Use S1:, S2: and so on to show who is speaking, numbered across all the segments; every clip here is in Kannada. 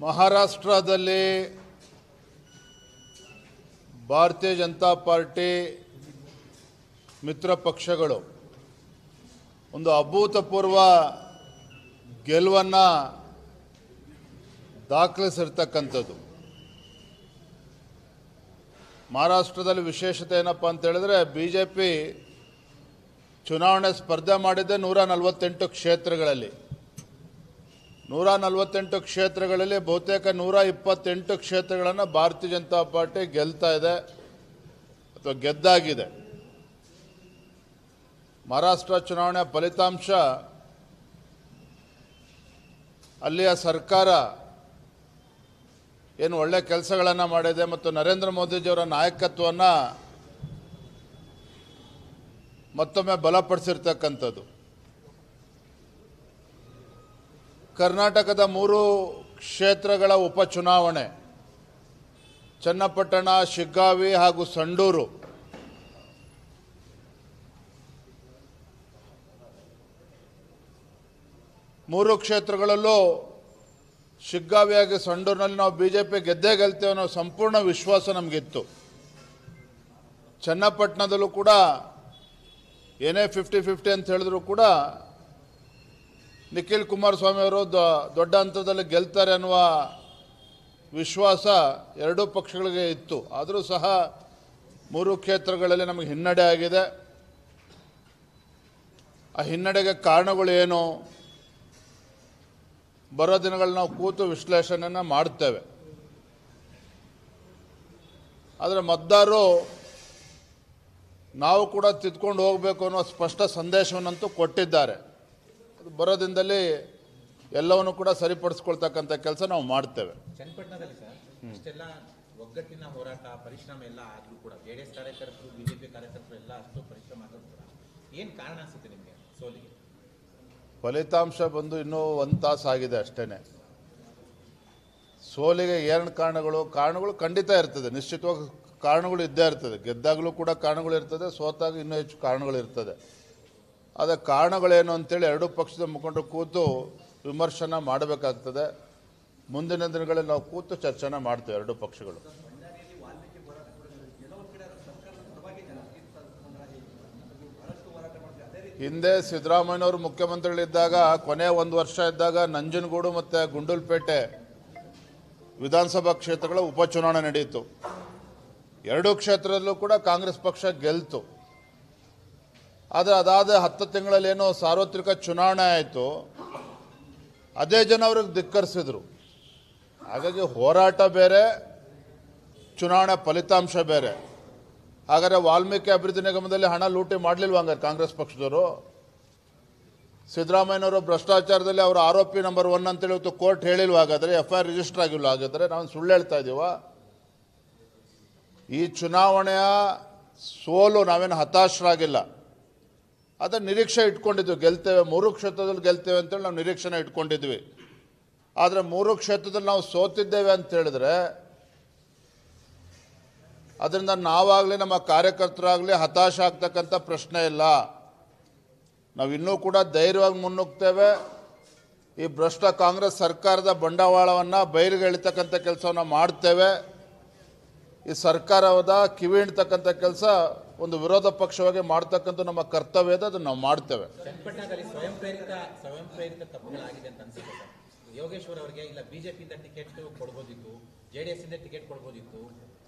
S1: ಮಹಾರಾಷ್ಟ್ರದಲ್ಲಿ ಭಾರತೀಯ ಜನತಾ ಪಾರ್ಟಿ ಮಿತ್ರ ಪಕ್ಷಗಳು ಒಂದು ಅಭೂತಪೂರ್ವ ಗೆಲುವನ್ನು ದಾಖಲಿಸಿರ್ತಕ್ಕಂಥದ್ದು. ಮಹಾರಾಷ್ಟ್ರದಲ್ಲಿ ವಿಶೇಷತೆ ಏನಪ್ಪ ಅಂತ ಹೇಳಿದ್ರೆ, ಬಿಜೆಪಿ ಚುನಾವಣೆ ಸ್ಪರ್ಧೆ ಮಾಡಿದ್ದೆ 148 ಕ್ಷೇತ್ರಗಳಲ್ಲಿ. 148 ಕ್ಷೇತ್ರಗಳಲ್ಲಿ ಬಹುತೇಕ 128 ಕ್ಷೇತ್ರಗಳನ್ನು ಭಾರತೀಯ ಜನತಾ ಪಾರ್ಟಿ ಗೆಲ್ತಾ ಇದೆ ಅಥವಾ ಗೆದ್ದಾಗಿದೆ. ಮಹಾರಾಷ್ಟ್ರ ಚುನಾವಣೆ ಫಲಿತಾಂಶ ಅಲ್ಲಿಯ ಸರ್ಕಾರ ಏನು ಒಳ್ಳೆ ಕೆಲಸಗಳನ್ನು ಮಾಡಿದೆ ಮತ್ತು ನರೇಂದ್ರ ಮೋದಿಜಿಯವರ ನಾಯಕತ್ವವನ್ನು ಮತ್ತೊಮ್ಮೆ ಬಲಪಡಿಸಿರ್ತಕ್ಕಂಥದ್ದು. ಕರ್ನಾಟಕದ 3 ಕ್ಷೇತ್ರಗಳ ಉಪಚುನಾವಣೆ ಚನ್ನಪಟ್ಟಣ, ಶಿಗ್ಗಾವಿ ಹಾಗೂ ಸಂಡೂರು ಮೂರು ಕ್ಷೇತ್ರಗಳಲ್ಲೂ ಶಿಗ್ಗಾವಿಯಾಗಿ ಸಂಡೂರಿನಲ್ಲಿ ನಾವು ಬಿಜೆಪಿ ಗೆದ್ದೇ ಗೆಲ್ತೇವೆ ಅನ್ನೋ ಸಂಪೂರ್ಣ ವಿಶ್ವಾಸ ನಮಗಿತ್ತು. ಚನ್ನಪಟ್ಟಣದಲ್ಲೂ ಕೂಡ ಏನೇ 50-50 ಅಂತ ಹೇಳಿದ್ರು ಕೂಡ ನಿಖಿಲ್ ಕುಮಾರಸ್ವಾಮಿ ಅವರು ದೊಡ್ಡ ಹಂತದಲ್ಲಿ ಗೆಲ್ತಾರೆ ಅನ್ನುವ ವಿಶ್ವಾಸ ಎರಡೂ ಪಕ್ಷಗಳಿಗೆ ಇತ್ತು. ಆದರೂ ಸಹ 3 ಕ್ಷೇತ್ರಗಳಲ್ಲಿ ನಮಗೆ ಹಿನ್ನಡೆ ಆಗಿದೆ. ಆ ಹಿನ್ನಡೆಗೆ ಕಾರಣಗಳು ಏನು? ಬರೋ ದಿನಗಳಲ್ಲಿ ನಾವು ಕೂತು ವಿಶ್ಲೇಷಣೆಯನ್ನು ಮಾಡ್ತೇವೆ. ಆದರೆ ಮತದಾರರು ನಾವು ಕೂಡ ತಿದ್ಕೊಂಡು ಹೋಗಬೇಕು ಅನ್ನೋ ಸ್ಪಷ್ಟ ಸಂದೇಶವನ್ನಂತೂ ಕೊಟ್ಟಿದ್ದಾರೆ. ಅದು ಬರೋ ದಿನದಲ್ಲಿ ಎಲ್ಲವನ್ನು ಕೂಡ ಸರಿಪಡಿಸ್ಕೊಳ್ತಕ್ಕಂಥ ಕೆಲಸ ನಾವು ಮಾಡ್ತೇವೆ.
S2: ಚನ್ನಪಟ್ಟಣದಲ್ಲಿ ಸರ್ ಇಷ್ಟೆಲ್ಲ ಒಗ್ಗಟ್ಟಿನ ಹೋರಾಟ ಪರಿಶ್ರಮ ಎಲ್ಲ ಆದರೂ ಕೂಡ ಜೆಡಿಎಸ್ ಕಾರ್ಯಕರ್ತರು ಬಿಜೆಪಿ ಕಾರ್ಯಕರ್ತರು ಎಲ್ಲ ಅಷ್ಟು ಪರಿಶ್ರಮ ಆದರೂ ಕೂಡ ಏನು ಕಾರಣ ಅನಿಸುತ್ತೆ ನಿಮಗೆ ಸೋಲಿಗೆ?
S1: ಫಲಿತಾಂಶ ಬಂದು ಇನ್ನೂ 1 ತಾಸು ಆಗಿದೆ ಅಷ್ಟೇ. ಸೋಲಿಗೆ ಏನು ಕಾರಣಗಳು ಖಂಡಿತ ಇರ್ತದೆ, ನಿಶ್ಚಿತವಾಗಿ ಕಾರಣಗಳು ಇದ್ದೇ ಇರ್ತದೆ. ಗೆದ್ದಾಗಲೂ ಕೂಡ ಕಾರಣಗಳು ಇರ್ತದೆ, ಸೋತಾಗ ಇನ್ನೂ ಹೆಚ್ಚು ಕಾರಣಗಳು ಇರ್ತದೆ. ಆದರೆ ಕಾರಣಗಳೇನು ಅಂತೇಳಿ ಎರಡೂ ಪಕ್ಷದ ಮುಖಂಡರು ಕೂತು ವಿಮರ್ಶನ ಮಾಡಬೇಕಾಗ್ತದೆ. ಮುಂದಿನ ದಿನಗಳಲ್ಲಿ ನಾವು ಕೂತು ಚರ್ಚೆನ ಮಾಡ್ತೇವೆ ಎರಡೂ ಪಕ್ಷಗಳು. ಹಿಂದೆ ಸಿದ್ದರಾಮಯ್ಯನವರು ಮುಖ್ಯಮಂತ್ರಿಗಳಿದ್ದಾಗ ಕೊನೆ 1 ವರ್ಷ ಇದ್ದಾಗ ನಂಜನಗೂಡು ಮತ್ತು ಗುಂಡೂಲ್ಪೇಟೆ ವಿಧಾನಸಭಾ ಕ್ಷೇತ್ರಗಳ ಉಪಚುನಾವಣೆ ನಡೆಯಿತು. ಎರಡೂ ಕ್ಷೇತ್ರದಲ್ಲೂ ಕೂಡ ಕಾಂಗ್ರೆಸ್ ಪಕ್ಷ ಗೆಲ್ತು. ಆದರೆ ಅದಾದ 10 ತಿಂಗಳಲ್ಲಿ ಏನೋ ಸಾರ್ವತ್ರಿಕ ಚುನಾವಣೆ ಆಯಿತು, ಅದೇ ಜನ ಅವ್ರಿಗೆ ಧಿಕ್ಕರಿಸಿದ್ರು. ಹಾಗಾಗಿ ಹೋರಾಟ ಬೇರೆ, ಚುನಾವಣೆ ಫಲಿತಾಂಶ ಬೇರೆ. ಹಾಗಾದರೆ ವಾಲ್ಮೀಕಿ ಅಭಿವೃದ್ಧಿ ನಿಗಮದಲ್ಲಿ ಹಣ ಲೂಟಿ ಮಾಡಲಿಲ್ವ ಹಂಗಾರೆ ಕಾಂಗ್ರೆಸ್ ಪಕ್ಷದವರು? ಸಿದ್ದರಾಮಯ್ಯನವರು ಭ್ರಷ್ಟಾಚಾರದಲ್ಲಿ ಅವರ ಆರೋಪಿ ನಂಬರ್ 1 ಅಂತೇಳಿ ಇವತ್ತು ಕೋರ್ಟ್ ಹೇಳಿಲ್ವ? ಹಾಗಾದರೆ FIR ರಿಜಿಸ್ಟರ್ ಆಗಿಲ್ವ? ಹಾಗಾದರೆ ನಾವು ಸುಳ್ಳು ಹೇಳ್ತಾ ಇದ್ದೀವ? ಈ ಚುನಾವಣೆಯ ಸೋಲು ನಾವೇನು ಹತಾಶರಾಗಿಲ್ಲ, ಅದರ ನಿರೀಕ್ಷೆ ಇಟ್ಕೊಂಡಿದ್ವಿ. ಗೆಲ್ತೇವೆ, 3 ಕ್ಷೇತ್ರದಲ್ಲಿ ಗೆಲ್ತೇವೆ ಅಂತೇಳಿ ನಾವು ನಿರೀಕ್ಷೆನ ಇಟ್ಕೊಂಡಿದ್ವಿ. ಆದರೆ 3 ಕ್ಷೇತ್ರದಲ್ಲಿ ನಾವು ಸೋತಿದ್ದೇವೆ ಅಂತ ಹೇಳಿದ್ರೆ ಅದರಿಂದ ನಾವಾಗಲಿ ನಮ್ಮ ಕಾರ್ಯಕರ್ತರಾಗಲಿ ಹತಾಶ ಆಗ್ತಕ್ಕಂಥ ಪ್ರಶ್ನೆ ಇಲ್ಲ. ನಾವು ಇನ್ನೂ ಕೂಡ ಧೈರ್ಯವಾಗಿ ಮುನ್ನುಗ್ತೇವೆ. ಈ ಭ್ರಷ್ಟ ಕಾಂಗ್ರೆಸ್ ಸರ್ಕಾರದ ಬಂಡವಾಳವನ್ನು ಬಯಲಿಗೆ ಎಳಿತಕ್ಕಂಥ ಕೆಲಸವನ್ನು ಮಾಡ್ತೇವೆ. ಈ ಸರ್ಕಾರದ ಕಿವಿ ಹಿಡ್ತಕ್ಕಂಥ ಕೆಲಸ ಒಂದು ವಿರೋಧ ಪಕ್ಷವಾಗಿ ಮಾಡ್ತಕ್ಕಂಥ ನಮ್ಮ ಕರ್ತವ್ಯ ಇದೆ, ಅದನ್ನು ನಾವು ಮಾಡ್ತೇವೆ.
S2: ಚನ್ನಪಟ್ಟಣದಲ್ಲಿ ಸ್ವಯಂ ಪ್ರೇರಿತ ತಪ್ಪುಗಳಾಗಿದೆ ಅಂತ ಅನ್ಸುತ್ತೆ ಸರ್. ಯೋಗೇಶ್ವರ್ ಅವರಿಗೆ ಇಲ್ಲ ಬಿಜೆಪಿಯಿಂದ ಟಿಕೆಟ್ ಕೊಡ್ಬೋದಿತ್ತು, JDS ಇಂದ ಟಿಕೆಟ್ ಕೊಡ್ಬೋದಿತ್ತು,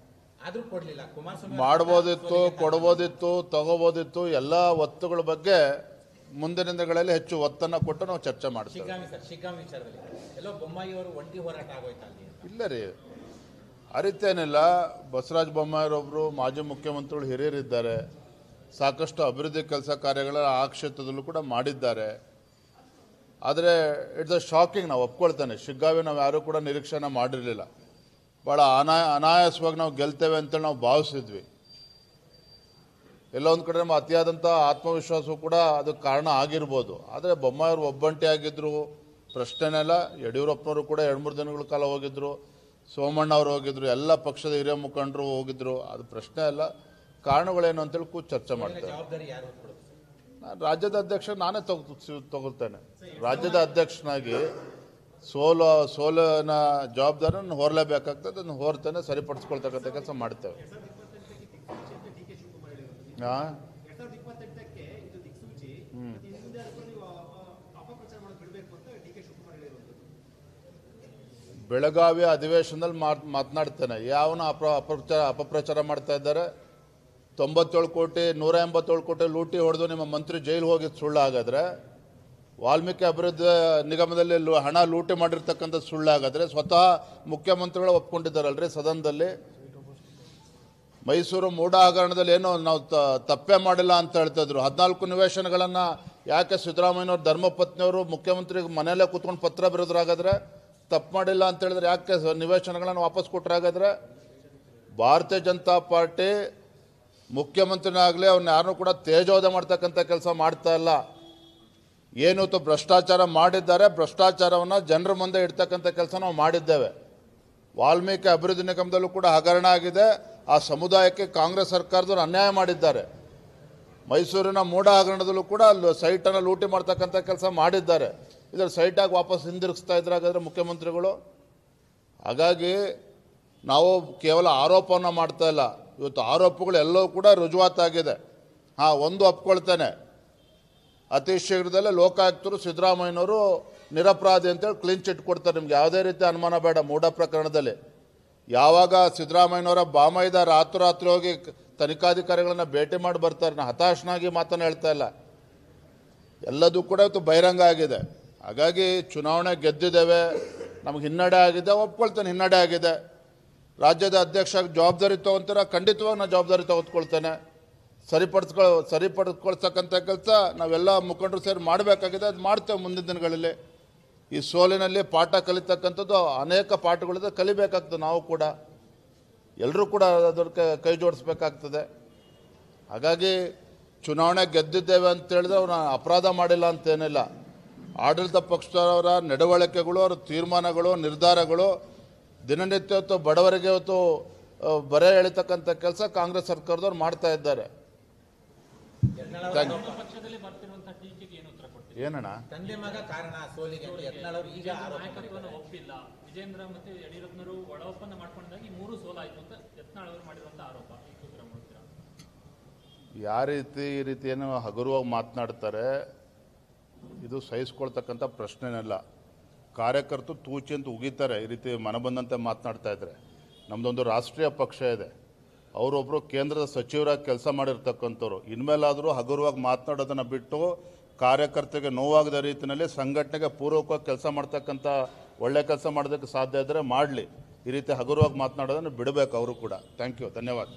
S2: ಆದ್ರೂ ಕೊಡಲಿಲ್ಲ. ಕುಮಾರಸ್ವಾಮಿ
S1: ಮಾಡ್ಬೋದಿತ್ತು, ಕೊಡ್ಬೋದಿತ್ತು, ತಗೋಬೋದಿತ್ತು. ಎಲ್ಲ ಒತ್ತುಗಳ ಬಗ್ಗೆ ಮುಂದಿನ ದಿನಗಳಲ್ಲಿ ಹೆಚ್ಚು ಒತ್ತನ್ನು ಕೊಟ್ಟು ನಾವು ಚರ್ಚೆ ಮಾಡ್ತೀವಿ.
S2: ಶಿಗ್ಗಾಂವಿ ವಿಚಾರದಲ್ಲಿ ಎಲ್ಲೋ ಬೊಮ್ಮಾಯಿ ಅವರು ಒಂಟಿ ಹೋರಾಟ ಆಗೋಯ್ತಾ ಅಲ್ಲಿ?
S1: ಇಲ್ಲ ರೀ, ಆ ರೀತಿಯೇನಿಲ್ಲ. ಬಸವರಾಜ ಬೊಮ್ಮಾಯಿರೊಬ್ಬರು ಮಾಜಿ ಮುಖ್ಯಮಂತ್ರಿಗಳು ಹಿರಿಯರಿದ್ದಾರೆ, ಸಾಕಷ್ಟು ಅಭಿವೃದ್ಧಿ ಕೆಲಸ ಕಾರ್ಯಗಳ ಆ ಕ್ಷೇತ್ರದಲ್ಲೂ ಕೂಡ ಮಾಡಿದ್ದಾರೆ. ಆದರೆ ಇಟ್ಸ್ ಅ ಶಾಕಿಂಗ್, ನಾವು ಒಪ್ಕೊಳ್ತೇನೆ. ಶಿಗ್ಗಾವಿ ನಾವು ಯಾರೂ ಕೂಡ ನಿರೀಕ್ಷೆನ ಮಾಡಿರಲಿಲ್ಲ. ಭಾಳ ಅನಾಯಾಸವಾಗಿ ನಾವು ಗೆಲ್ತೇವೆ ಅಂತೇಳಿ ನಾವು ಭಾವಿಸಿದ್ವಿ. ಎಲ್ಲೊಂದು ಕಡೆ ನಮ್ಮ ಅತಿಯಾದಂಥ ಆತ್ಮವಿಶ್ವಾಸವೂ ಕೂಡ ಅದಕ್ಕೆ ಕಾರಣ ಆಗಿರ್ಬೋದು. ಆದರೆ ಬೊಮ್ಮಾಯಿಯವರು ಒಬ್ಬಂಟಿ ಆಗಿದ್ದರು, ಪ್ರಶ್ನೆನೇ ಇಲ್ಲ. ಯಡಿಯೂರಪ್ಪನವರು ಕೂಡ 2-3 ದಿನಗಳ ಕಾಲ ಹೋಗಿದ್ದರು, ಸೋಮಣ್ಣ ಅವರು ಹೋಗಿದ್ರು, ಎಲ್ಲ ಪಕ್ಷದ ಹಿರಿಯ ಮುಖಂಡರು ಹೋಗಿದ್ರು. ಅದು ಪ್ರಶ್ನೆ ಇಲ್ಲ. ಕಾರಣಗಳೇನು ಅಂತೇಳಿ ಕೂತು ಚರ್ಚೆ ಮಾಡ್ತೇವೆ. ನಾನು ರಾಜ್ಯದ ಅಧ್ಯಕ್ಷ ನಾನೇ ತಗೊಳ್ತೇನೆ. ರಾಜ್ಯದ ಅಧ್ಯಕ್ಷನಾಗಿ ಸೋಲಿನ ಜವಾಬ್ದಾರಿಯನ್ನು ಹೊರಲೇಬೇಕಾಗ್ತದೆ. ಅದನ್ನು ಹೊರತಾನೆ ಸರಿಪಡಿಸ್ಕೊಳ್ತಕ್ಕಂಥ ಕೆಲಸ ಮಾಡ್ತೇವೆ. ಹಾಂ, ಬೆಳಗಾವಿ ಅಧಿವೇಶನದಲ್ಲಿ ಮಾತನಾಡ್ತೇನೆ. ಯಾವನ ಅಪಪ್ರಚಾರ ಮಾಡ್ತಾ ಇದ್ದಾರೆ. 97 ಕೋಟಿ 187 ಕೋಟಿ ಲೂಟಿ ಹೊಡೆದು ನಿಮ್ಮ ಮಂತ್ರಿ ಜೈಲು ಹೋಗಿದ್ದು ಸುಳ್ಳಾಗಾದ್ರೆ, ವಾಲ್ಮೀಕಿ ಅಭಿವೃದ್ಧಿ ನಿಗಮದಲ್ಲಿ ಹಣ ಲೂಟಿ ಮಾಡಿರ್ತಕ್ಕಂಥ ಸುಳ್ಳಾಗಾದ್ರೆ ಸ್ವತಃ ಮುಖ್ಯಮಂತ್ರಿಗಳು ಒಪ್ಕೊಂಡಿದ್ದಾರಲ್ರಿ ಸದನದಲ್ಲಿ. ಮೈಸೂರು ಮೂಢ ಹಗರಣದಲ್ಲಿ ಏನೋ ನಾವು ತಪ್ಪೇ ಮಾಡಿಲ್ಲ ಅಂತ ಹೇಳ್ತಿದ್ರು. 14 ನಿವೇಶನಗಳನ್ನು ಯಾಕೆ ಸಿದ್ದರಾಮಯ್ಯನವ್ರ ಧರ್ಮಪತ್ನಿಯವರು ಮುಖ್ಯಮಂತ್ರಿ ಮನೆಯಲ್ಲೇ ಕೂತ್ಕೊಂಡು ಪತ್ರ ಬರೆದ್ರಾಗಾದ್ರೆ, ತಪ್ಪು ಮಾಡಿಲ್ಲ ಅಂತ ಹೇಳಿದ್ರೆ ಯಾಕೆ ನಿವೇಶನಗಳನ್ನು ವಾಪಸ್ ಕೊಟ್ಟರಾಗಾದ್ರೆ? ಭಾರತೀಯ ಜನತಾ ಪಾರ್ಟಿ ಮುಖ್ಯಮಂತ್ರಿನಾಗಲಿ ಅವ್ರನ್ನ ಯಾರನ್ನೂ ಕೂಡ ತೇಜೋವಧೆ ಮಾಡ್ತಕ್ಕಂಥ ಕೆಲಸ ಮಾಡ್ತಾ ಇಲ್ಲ. ಏನು ಭ್ರಷ್ಟಾಚಾರ ಮಾಡಿದ್ದಾರೆ, ಭ್ರಷ್ಟಾಚಾರವನ್ನು ಜನರ ಮುಂದೆ ಇಡ್ತಕ್ಕಂಥ ಕೆಲಸ ನಾವು ಮಾಡಿದ್ದೇವೆ. ವಾಲ್ಮೀಕಿ ಅಭಿವೃದ್ಧಿ ನಿಗಮದಲ್ಲೂ ಕೂಡ ಹಗರಣ ಆಗಿದೆ. ಆ ಸಮುದಾಯಕ್ಕೆ ಕಾಂಗ್ರೆಸ್ ಸರ್ಕಾರದವರು ಅನ್ಯಾಯ ಮಾಡಿದ್ದಾರೆ. ಮೈಸೂರಿನ ಮೂಢ ಹಗರಣದಲ್ಲೂ ಕೂಡ ಅಲ್ಲಿ ಸೈಟನ್ನು ಲೂಟಿ ಮಾಡ್ತಕ್ಕಂಥ ಕೆಲಸ ಮಾಡಿದ್ದಾರೆ. ಇದರ ಸೈಟಾಗಿ ವಾಪಸ್ ಹಿಂದಿರುಗಿಸ್ತಾ ಇದ್ರಾಗಾದ್ರೆ ಮುಖ್ಯಮಂತ್ರಿಗಳು. ಹಾಗಾಗಿ ನಾವು ಕೇವಲ ಆರೋಪವನ್ನು ಮಾಡ್ತಾ ಇಲ್ಲ. ಇವತ್ತು ಆರೋಪಗಳು ಎಲ್ಲವೂ ಕೂಡ ರುಜುವಾತಾಗಿದೆ. ಹಾಂ, ಒಂದು ಒಪ್ಕೊಳ್ತೇನೆ, ಅತಿ ಶೀಘ್ರದಲ್ಲೇ ಲೋಕಾಯುಕ್ತರು ಸಿದ್ದರಾಮಯ್ಯನವರು ನಿರಪರಾಧಿ ಅಂತೇಳಿ ಕ್ಲೀನ್ ಚಿಟ್ ಕೊಡ್ತಾರೆ. ನಿಮ್ಗೆ ಯಾವುದೇ ರೀತಿ ಅನುಮಾನ ಬೇಡ. ಮೂಢ ಪ್ರಕರಣದಲ್ಲಿ ಯಾವಾಗ ಸಿದ್ದರಾಮಯ್ಯನವರ ಬಾಮೈದ ರಾತ್ರಿ ಹೋಗಿ ತನಿಖಾಧಿಕಾರಿಗಳನ್ನ ಭೇಟಿ ಮಾಡಿ ಬರ್ತಾರೆ. ನಾನು ಹತಾಶನಾಗಿ ಮಾತನ್ನು ಹೇಳ್ತಾ ಇಲ್ಲ. ಎಲ್ಲದೂ ಕೂಡ ಇವತ್ತು ಬಹಿರಂಗ ಆಗಿದೆ. ಹಾಗಾಗಿ ಚುನಾವಣೆ ಗೆದ್ದಿದ್ದೇವೆ, ನಮಗೆ ಹಿನ್ನಡೆ ಆಗಿದೆ, ಒಪ್ಕೊಳ್ತೇನೆ ಹಿನ್ನಡೆ ಆಗಿದೆ. ರಾಜ್ಯದ ಅಧ್ಯಕ್ಷ ಜವಾಬ್ದಾರಿ ತೊಗೊತೀರ, ಖಂಡಿತವಾಗಿ ನಾನು ಜವಾಬ್ದಾರಿ ತೆಗೆದುಕೊಳ್ತೇನೆ. ಸರಿಪಡಿಸ್ಕೊಳ್ತಕ್ಕಂಥ ಕೆಲಸ ನಾವೆಲ್ಲ ಮುಖಂಡರು ಸೇರಿ ಮಾಡಬೇಕಾಗಿದೆ. ಅದು ಮಾಡ್ತೇವೆ ಮುಂದಿನ ದಿನಗಳಲ್ಲಿ. ಈ ಸೋಲಿನಲ್ಲಿ ಪಾಠ ಕಲಿತಕ್ಕಂಥದ್ದು ಅನೇಕ ಪಾಠಗಳಿಂದ ಕಲಿಬೇಕಾಗ್ತದೆ. ನಾವು ಕೂಡ ಎಲ್ಲರೂ ಕೂಡ ಅದಕ್ಕೆ ಕೈ ಜೋಡಿಸ್ಬೇಕಾಗ್ತದೆ. ಹಾಗಾಗಿ ಚುನಾವಣೆ ಗೆದ್ದಿದ್ದೇವೆ ಅಂತೇಳಿದ್ರೆ ಅವ್ರನ್ನ ಅಪರಾಧ ಮಾಡಿಲ್ಲ ಅಂತೇನಿಲ್ಲ. ಆಡಳಿತ ಪಕ್ಷದವರ ನಡವಳಿಕೆಗಳು, ಅವರ ತೀರ್ಮಾನಗಳು, ನಿರ್ಧಾರಗಳು ದಿನನಿತ್ಯ ಹೊತ್ತು ಬಡವರಿಗೆ ಹೊತ್ತು ಬರೆ ಎಳಿತಕ್ಕಂಥ ಕೆಲಸ ಕಾಂಗ್ರೆಸ್ ಸರ್ಕಾರದವ್ರು ಮಾಡ್ತಾ ಇದ್ದಾರೆ. ಏನಣ್ಣ
S2: ತಂದೆ ಮಗ ಕಾರಣ ಸೋಲಿಗೆ ಈಗ
S3: ಒಪ್ಪಿಲ್ಲ. ವಿಜೇಂದ್ರ ಮತ್ತೆ ಯಡಿಯೂರಪ್ಪನವರು ಒಳ ಒಪ್ಪಂದ ಮಾಡ್ಕೊಂಡಾಗಿ 3 ಸೋಲಾಯಿತು ಅಂತ ಯತ್ನಾಳ್ ಅವರು ಮಾಡಿರುವಂತ ಆರೋಪ.
S1: ಈ ರೀತಿ ಏನು ಹಗುರವಾಗಿ ಮಾತನಾಡ್ತಾರೆ, ಇದು ಸಹಿಸ್ಕೊಳ್ತಕ್ಕಂಥ ಪ್ರಶ್ನೆನಲ್ಲ. ಕಾರ್ಯಕರ್ತರು ತೂಚಿ ಅಂತ ಉಗಿತಾರೆ ಈ ರೀತಿ ಮನಬಂದಂತೆ ಮಾತನಾಡ್ತಾ ಇದ್ರೆ. ನಮ್ಮದೊಂದು ರಾಷ್ಟ್ರೀಯ ಪಕ್ಷ ಇದೆ, ಅವರೊಬ್ಬರು ಕೇಂದ್ರದ ಸಚಿವರಾಗಿ ಕೆಲಸ ಮಾಡಿರ್ತಕ್ಕಂಥವ್ರು. ಇನ್ಮೇಲಾದರೂ ಹಗುರವಾಗಿ ಮಾತನಾಡೋದನ್ನು ಬಿಟ್ಟು ಕಾರ್ಯಕರ್ತರಿಗೆ ನೋವಾಗದ ರೀತಿಯಲ್ಲಿ ಸಂಘಟನೆಗೆ ಪೂರ್ವಕವಾಗಿ ಕೆಲಸ ಮಾಡ್ತಕ್ಕಂಥ ಒಳ್ಳೆ ಕೆಲಸ ಮಾಡೋದಕ್ಕೆ ಸಾಧ್ಯ ಇದ್ದರೆ ಮಾಡಲಿ. ಈ ರೀತಿ ಹಗುರವಾಗಿ ಮಾತನಾಡೋದನ್ನು ಬಿಡಬೇಕು ಅವರು ಕೂಡ. ಥ್ಯಾಂಕ್ ಯು, ಧನ್ಯವಾದ.